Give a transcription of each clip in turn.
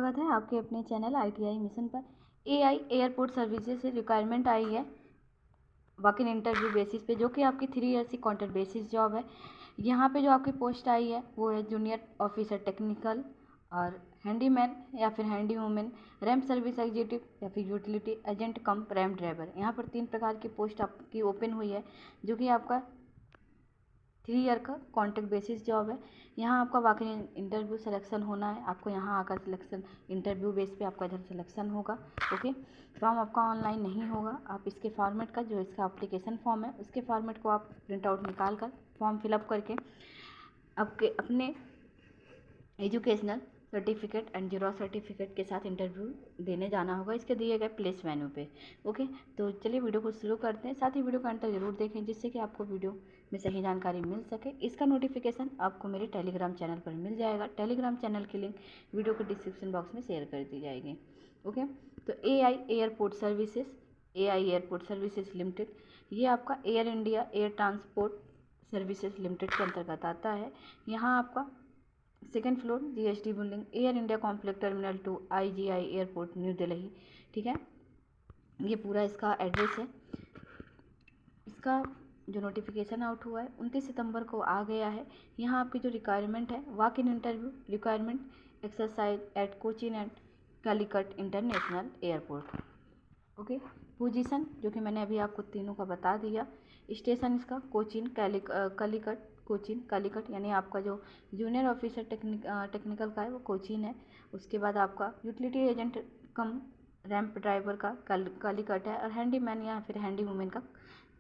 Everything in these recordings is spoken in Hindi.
स्वागत है आपके अपने चैनल ITI मिशन पर। AI एयरपोर्ट सर्विसेज से रिक्वायरमेंट आई है वॉक इन इंटरव्यू बेसिस पे, जो कि आपकी 3 ईयर्स की कॉन्ट्रैक्ट बेसिस जॉब है। यहाँ पे जो आपकी पोस्ट आई है वो है जूनियर ऑफिसर टेक्निकल और हैंडीमैन या फिर handy women, ramp service executive या फिर यूटिलिटी एजेंट कम रैम्प ड्राइवर। यहाँ पर 3 प्रकार की पोस्ट आपकी ओपन हुई है, जो कि आपका 3 ईयर का कॉन्ट्रैक्ट बेसिस जॉब है। यहाँ आपका वाकई इंटरव्यू सिलेक्शन होना है, आपको यहाँ आकर सिलेक्शन इंटरव्यू बेस पे आपका इधर सिलेक्शन होगा। ओके, फॉर्म आपका ऑनलाइन नहीं होगा, आप इसके फॉर्मेट का जो इसका एप्लीकेशन फॉर्म है उसके फॉर्मेट को आप प्रिंट आउट निकाल कर फॉर्म फिलअप करके आपके अपने educational certificate and xerox certificate के साथ इंटरव्यू देने जाना होगा इसके दिए गए प्लेस वेन्यू पे। ओके, तो चलिए वीडियो को शुरू करते हैं। साथ ही वीडियो का अंत तक जरूर देखें, जिससे कि आपको वीडियो में सही जानकारी मिल सके। इसका नोटिफिकेशन आपको मेरे टेलीग्राम चैनल पर मिल जाएगा। टेलीग्राम चैनल की लिंक वीडियो के डिस्क्रिप्शन बॉक्स में शेयर कर दी जाएगी। ओके, तो AI एयरपोर्ट सर्विसेज लिमिटेड, ये आपका air India air transport services limited के अंतर्गत आता है। यहाँ आपका second floor GST building, air India complex terminal 2 IGI airport new Delhi. ठीक है, ये पूरा इसका एड्रेस है। इसका जो नोटिफिकेशन आउट हुआ है 29 सितंबर को आ गया है। यहाँ आपकी जो रिक्वायरमेंट है walk in interview requirement exercise at Cochin and Calicut international airport. Okay, position जो कि मैंने अभी आपको तीनों का बता दिया। स्टेशन इसका कोचीन कालीकट, कोचीन कालीकट, यानी आपका जो जूनियर ऑफिसर टेक्निकल का है वो कोचीन है। उसके बाद आपका यूटिलिटी एजेंट कम रैंप ड्राइवर का कालीकट है, और हैंडीमैन या फिर हैंडी वूमेन का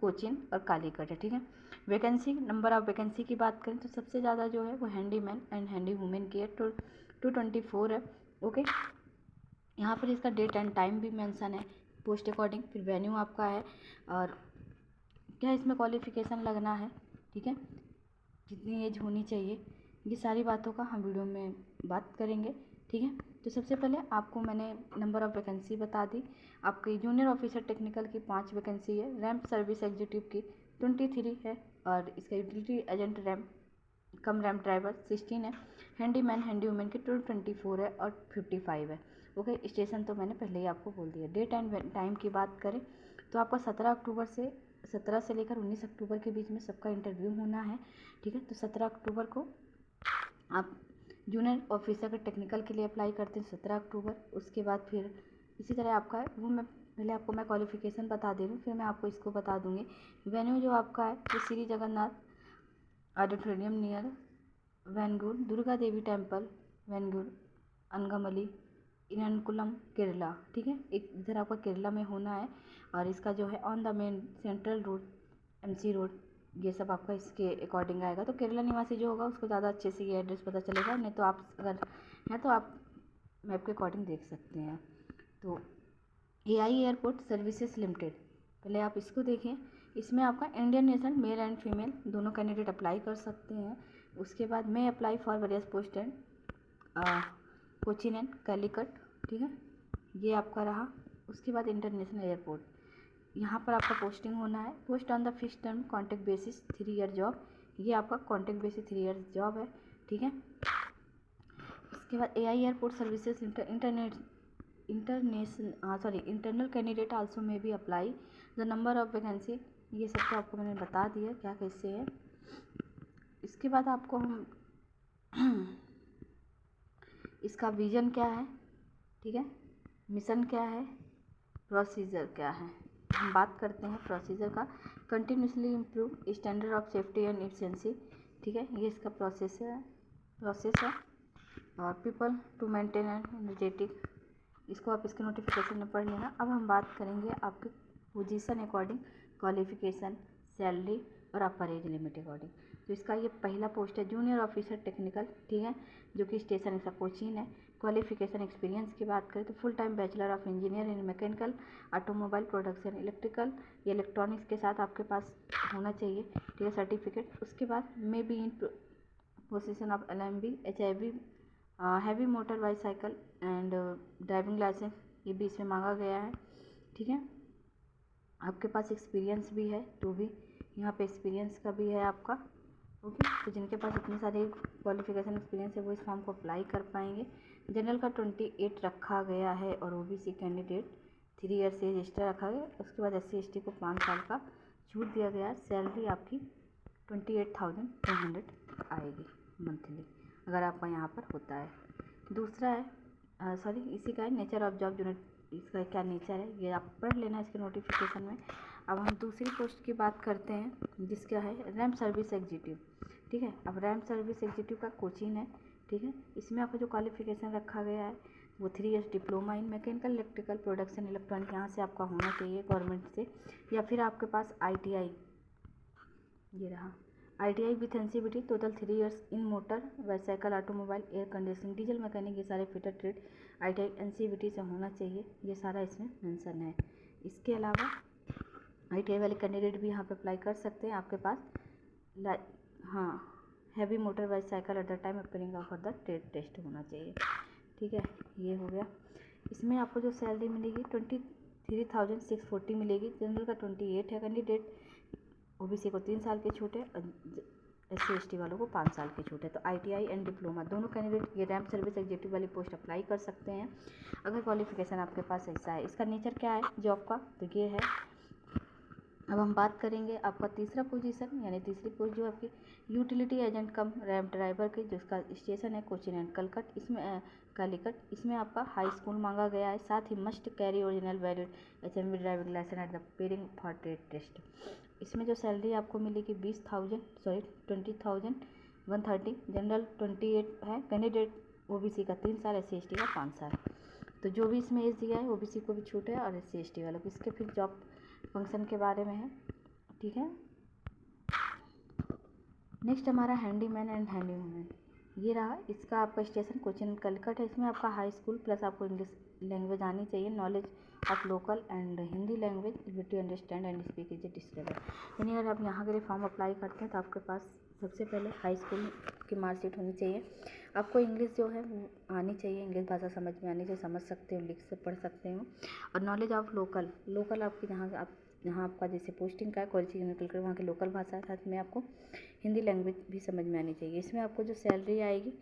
कोचीन और कालीकट है। ठीक है, वैकेंसी, नंबर ऑफ वैकेंसी की बात करें तो सबसे ज़्यादा जो है वो हैंडीमैन एंड हैंडी वूमेन की है, 224 है। ओके, यहाँ पर इसका डेट एंड टाइम भी मेंशन है पोस्ट अकॉर्डिंग। फिर वेन्यू आपका है और क्या इसमें क्वालिफिकेशन लगना है, ठीक है, कितनी एज होनी चाहिए, ये सारी बातों का हम वीडियो में बात करेंगे। ठीक है, तो सबसे पहले आपको मैंने नंबर ऑफ़ वैकेंसी बता दी। आपकी जूनियर ऑफिसर टेक्निकल की 5 वैकेंसी है, रैम्प सर्विस एग्जीक्यूटिव की 23 है, और इसका यूटिलिटी एजेंट रैम्प कम रैम्प ड्राइवर 16 है, हैंडीमैन हैंडी वूमेन की 24 है और 55 है। ओके, स्टेशन तो मैंने पहले ही आपको बोल दिया। डेट एंड टाइम की बात करें तो आपका 17 से लेकर 19 अक्टूबर के बीच में सबका इंटरव्यू होना है। ठीक है, तो 17 अक्टूबर को आप जूनियर ऑफिसर के टेक्निकल के लिए अप्लाई करते हैं, 17 अक्टूबर। उसके बाद फिर इसी तरह आपका है वो, मैं पहले आपको मैं क्वालिफिकेशन बता दे रही हूँ, फिर मैं आपको इसको बता दूँगी। वेन्यू जो आपका है वो Shri Jagannath auditorium near वेंगूर, Durga Devi temple वेंगूर, Angamaly, इरनकुलम, Kerala. ठीक है, एक इधर आपका केरला में होना है, और इसका जो है on the main central road, MC road, ये सब आपका इसके अकॉर्डिंग आएगा। तो केरला निवासी जो होगा उसको ज़्यादा अच्छे से ये एड्रेस पता चलेगा, नहीं तो आप अगर हैं तो आप मैप के अकॉर्डिंग देख सकते हैं। तो AI एयरपोर्ट सर्विसेज लिमिटेड, पहले आप इसको देखें। इसमें आपका Indian national male and female दोनों कैंडिडेट अप्लाई कर सकते हैं। उसके बाद मैं apply for various post and Cochin and Calicut. ठीक है, ये आपका रहा। उसके बाद इंटरनेशनल एयरपोर्ट, यहाँ पर आपका पोस्टिंग होना है। Post on the fix term contract basis 3 year job, ये आपका कॉन्ट्रैक्ट बेसिस 3 ईयर जॉब है। ठीक है, उसके बाद AI airport services internal candidate also में भी apply. The number of vacancy, ये सब तो आपको मैंने बता दिया क्या कैसे है। इसके बाद आपको हम इसका विजन क्या है, ठीक है, मिशन क्या है, प्रोसीजर क्या है, हम बात करते हैं प्रोसीजर का। Continuously improve standard of safety and efficiency. ठीक है, ये इसका प्रोसेस है। और people to maintain and energetic, इसको आप इसके नोटिफिकेशन में पढ़ लेना। अब हम बात करेंगे आपके पोजीशन अकॉर्डिंग, क्वालिफिकेशन, सैलरी और अपर एज लिमिट अकॉर्डिंग। तो इसका ये पहला पोस्ट है जूनियर ऑफिसर टेक्निकल, ठीक है, जो कि स्टेशन इसका कोचीन है। क्वालिफिकेशन एक्सपीरियंस की बात करें तो full time bachelor of engineer in mechanical automobile production electrical या इलेक्ट्रॉनिक्स के साथ आपके पास होना चाहिए, ठीक है, सर्टिफिकेट। उसके बाद may be in position of LMB HIV heavy motor bicycle and driving licence, ये भी इसमें मांगा गया है। ठीक है, आपके पास एक्सपीरियंस भी है तो भी यहाँ पे एक्सपीरियंस का भी है आपका। ओके, तो जिनके पास इतने सारे क्वालिफिकेशन एक्सपीरियंस है वो इस फॉर्म को अप्लाई कर पाएंगे। जनरल का 28 रखा गया है और ओबीसी कैंडिडेट 3 ईयर से रजिस्टर रखा गया। उसके बाद SC ST को 5 साल का छूट दिया गया। सैलरी आपकी 28,200 आएगी मंथली अगर आपका यहाँ पर होता है। दूसरा है इसी का है नेचर ऑफ जॉब यूनिट, इसका क्या नेचर है ये आप पढ़ लेना इसके नोटिफिकेशन में। अब हम दूसरी पोस्ट की बात करते हैं जिसका है रैम्प सर्विस एग्जीक्यूटिव। ठीक है, अब रैम्प सर्विस एग्जीक्यूटिव का कोचिंग है। ठीक है, इसमें आपका जो क्वालिफिकेशन रखा गया है वो 3 years diploma in mechanical electrical production electronic यहाँ से आपका होना चाहिए गवर्नमेंट से, या फिर आपके पास ITI, ये रहा ITI with NCVT total 3 years in motor bicycle automobile air conditioning diesel mechanic, ये सारे फिटर ट्रेड ITI एनसीवीटी से होना चाहिए, ये सारा इसमें मेंशन है। इसके अलावा ITI वाले कैंडिडेट भी यहाँ पे अप्लाई कर सकते हैं। आपके पास heavy motor bicycle at the time appearing for the trade test होना चाहिए। ठीक है, ये हो गया। इसमें आपको जो सैलरी मिलेगी 23,640 मिलेगी। जनरल का 28 है कैंडिडेट, ओबीसी को 3 साल की छूट है और SC ST वालों को 5 साल की छूट है। तो ITI एंड डिप्लोमा दोनों कैंडिडेट ये रैम्प सर्विस एग्जीक्यूटिव वाली पोस्ट अप्लाई कर सकते हैं अगर क्वालिफिकेशन आपके पास ऐसा है। इसका नेचर क्या है जॉब का, तो ये है। अब हम बात करेंगे आपका तीसरा पोजीशन यानी तीसरी पोस्ट जो आपकी यूटिलिटी एजेंट कम रैम्प ड्राइवर की, जिसका स्टेशन है कोचीन एंड कलकट, इसमें कालीकट। इसमें आपका हाई स्कूल मांगा गया है, साथ ही must carry original valid HMV driving licence at the pairing for trade test. इसमें जो सैलरी आपको मिलेगी 20,130। जनरल 28 है कैंडिडेट, OBC का 3 साल, SC ST का 5 साल। तो जो भी इसमें एज दिया है OBC को भी छूट है और SC ST वालों को। इसके फिर जॉब फंक्शन के बारे में है। ठीक है, नेक्स्ट हमारा हैंडीमैन एंड हैंडीवुमेन, ये रहा। इसका आपका स्टेशन कोचिन कलकट है। इसमें आपका हाई स्कूल प्लस आपको इंग्लिश लैंग्वेज आनी चाहिए, knowledge of local and Hindi language, ability to understand and speak is describe. यानी अगर आप यहाँ के लिए फॉर्म अप्लाई करते हैं तो आपके पास सबसे पहले हाई स्कूल की मार्कशीट होनी चाहिए। आपको इंग्लिश जो है वो आनी चाहिए, इंग्लिश भाषा समझ में आनी चाहिए, समझ सकते हो, लिख से पढ़ सकते हो। और नॉलेज ऑफ लोकल आपकी जहाँ आपका जैसे पोस्टिंग का है क्वालिफिकेशन निकल कर वहाँ की लोकल भाषा है, साथ में आपको हिंदी लैंग्वेज भी समझ में आनी चाहिए। इसमें आपको जो सैलरी आएगी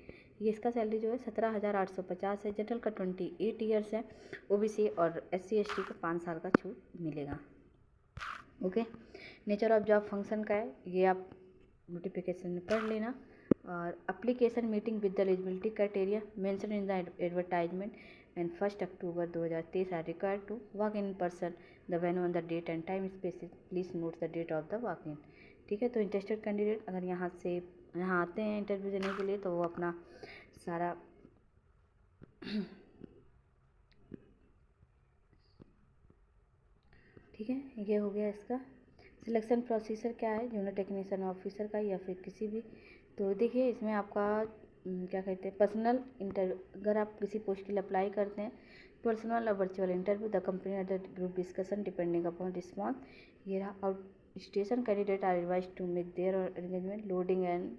ये इसका सैलरी जो है 17,850 है। जनरल का 28 ईयर्स है, OBC और SC ST को 5 साल का छूट मिलेगा। Okay, nature of job function का है, ये आप नोटिफिकेशन में पढ़ लेना। और application meeting with the eligibility criteria mention in the advertisement and 1 October 2023 are required to walk in person the venue on the date and time specifies, please note the date of the walk in. ठीक है, तो इंटरेस्टेड कैंडिडेट अगर यहाँ आते हैं इंटरव्यू देने के लिए तो वो अपना सारा ठीक है, ये हो गया इसका सिलेक्शन प्रोसीजर क्या है जूनियर टेक्नीशियन ऑफिसर का या फिर किसी भी। तो देखिए इसमें आपका क्या कहते हैं पर्सनल इंटरव्यू, अगर आप किसी पोस्ट के लिए अप्लाई करते हैं पर्सनल और virtual interview, the company at the group discussion depending upon response. ये रहा। Out station candidate are advised to make their engagement loading and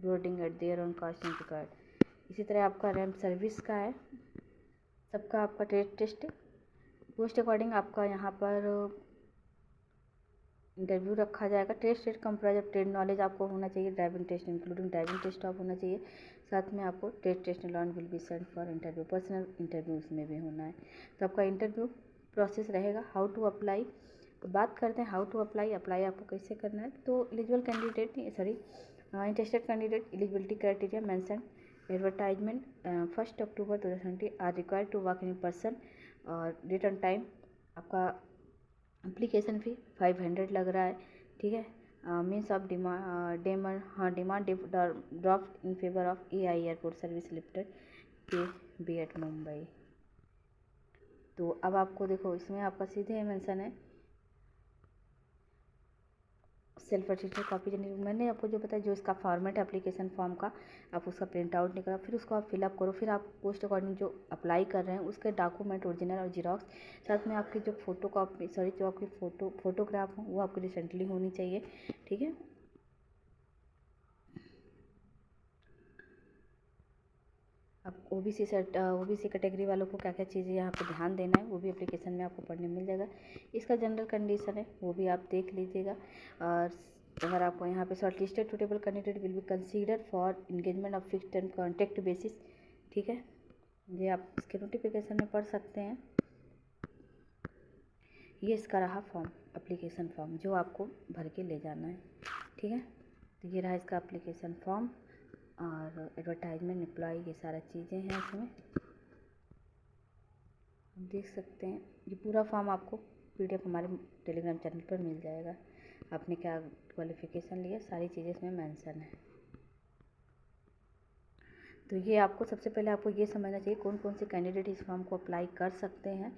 boarding at their on casting record. इसी तरह आपका रैम्प सर्विस का है, सबका आपका ट्रेड टेस्ट पोस्ट अकॉर्डिंग आपका यहाँ पर इंटरव्यू रखा जाएगा। Test comprise of trade knowledge आपको होना चाहिए, driving test including driving test आप होना चाहिए, साथ में आपको test lawn will be sent for interview, personal interview उसमें भी होना है। तो आपका इंटरव्यू प्रोसेस रहेगा। हाउ टू अप्लाई, तो बात करते हैं हाउ टू अप्लाई आपको कैसे करना है। तो eligible candidate interested candidate eligibility criteria mention advertisement 1 October 2020 are required to work in person और डेट एंड टाइम। आपका एप्लीकेशन फी 500 लग रहा है। ठीक है, means of demand draft in favour of AI airport service limited KB at Mumbai. तो अब आपको देखो इसमें आपका सीधे मेंशन है सेल्फ अटेस्टेड कॉपी जनरेट। मैंने आपको जो बताया जो इसका फॉर्मेट है एप्लीकेशन फॉर्म का, आप उसका प्रिंट आउट निकालो, फिर उसको आप फिलअप करो, फिर आप पोस्ट अकॉर्डिंग जो अप्लाई कर रहे हैं उसके डॉक्यूमेंट ओरिजिनल और जीरोक्स, साथ में आपकी जो जो आपकी फोटोग्राफ हो वो आपकी रिसेंटली होनी चाहिए। ठीक है, अब OBC कैटेगरी वालों को क्या क्या चीज़ें यहाँ पे ध्यान देना है वो भी एप्लीकेशन में आपको पढ़ने मिल जाएगा। इसका जनरल कंडीशन है वो भी आप देख लीजिएगा। और अगर आपको यहाँ पे shortlisted suitable candidate will be consider for engagement of fix term contract basis. ठीक है, ये आप इसके नोटिफिकेशन में पढ़ सकते हैं। ये इसका रहा फॉर्म, एप्लीकेशन फॉर्म, जो आपको भर के ले जाना है। ठीक है, तो ये रहा इसका एप्लीकेशन फॉर्म और एडवर्टाइजमेंट, एम्प्लॉय, ये सारा चीज़ें हैं इसमें, आप देख सकते हैं। ये पूरा फॉर्म आपको PDF हमारे टेलीग्राम चैनल पर मिल जाएगा। आपने क्या क्वालिफ़िकेशन लिया, सारी चीज़ें इसमें मेंशन है। तो ये आपको सबसे पहले आपको ये समझना चाहिए कौन कौन से कैंडिडेट इस फॉर्म को अप्लाई कर सकते हैं।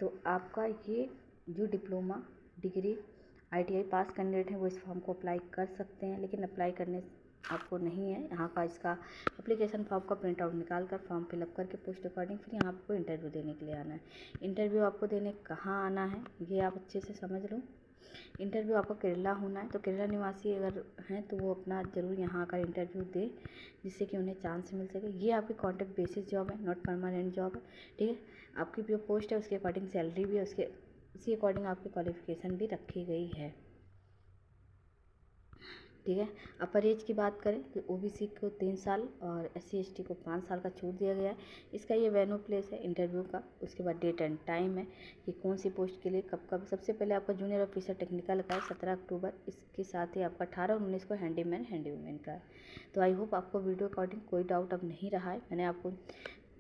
तो आपका ये जो डिप्लोमा, डिग्री, ITI पास कैंडिडेट हैं वो इस फॉर्म को अप्लाई कर सकते हैं, लेकिन अप्लाई करने आपको नहीं है। यहाँ का इसका एप्लीकेशन फॉर्म का प्रिंट आउट निकाल कर फॉर्म फिलअप करके पोस्ट अकॉर्डिंग फिर यहाँ आपको इंटरव्यू देने के लिए आना है। इंटरव्यू आपको देने कहाँ आना है ये आप अच्छे से समझ लो। इंटरव्यू आपको केरला होना है, तो केरला निवासी अगर हैं तो वो अपना ज़रूर यहाँ आकर इंटरव्यू दे, जिससे कि उन्हें चांस मिल सके। ये आपकी कॉन्ट्रैक्ट बेसिस जॉब है, नॉट परमानेंट जॉब है। ठीक है, आपकी जो पोस्ट है उसके अकॉर्डिंग सैलरी भी है, उसी अकॉर्डिंग आपकी क्वालिफिकेशन भी रखी गई है। ठीक है, अपर एज की बात करें तो OBC को 3 साल और SC ST को 5 साल का छूट दिया गया है। इसका ये वेन्यू प्लेस है इंटरव्यू का, उसके बाद डेट एंड टाइम है कि कौन सी पोस्ट के लिए कब कब। सबसे पहले आपका जूनियर ऑफिसर टेक्निकल का है 17 अक्टूबर, इसके साथ ही आपका 18 और 19 को हैंडीमैन हैंडीवुमेन का है। तो आई होप आपको वीडियो अकॉर्डिंग कोई डाउट अब नहीं रहा है। मैंने आपको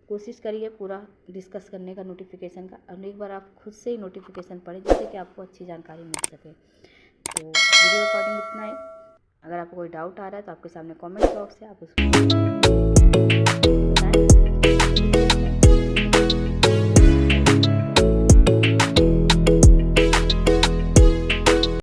कोशिश करी है पूरा डिस्कस करने का नोटिफिकेशन का, और एक बार आप खुद से ही नोटिफिकेशन पढ़ें जिससे कि आपको अच्छी जानकारी मिल सके। तो वीडियो अकॉर्डिंग इतना ही। अगर आपको कोई डाउट आ रहा है तो आपके सामने कमेंट बॉक्स है, आप उसको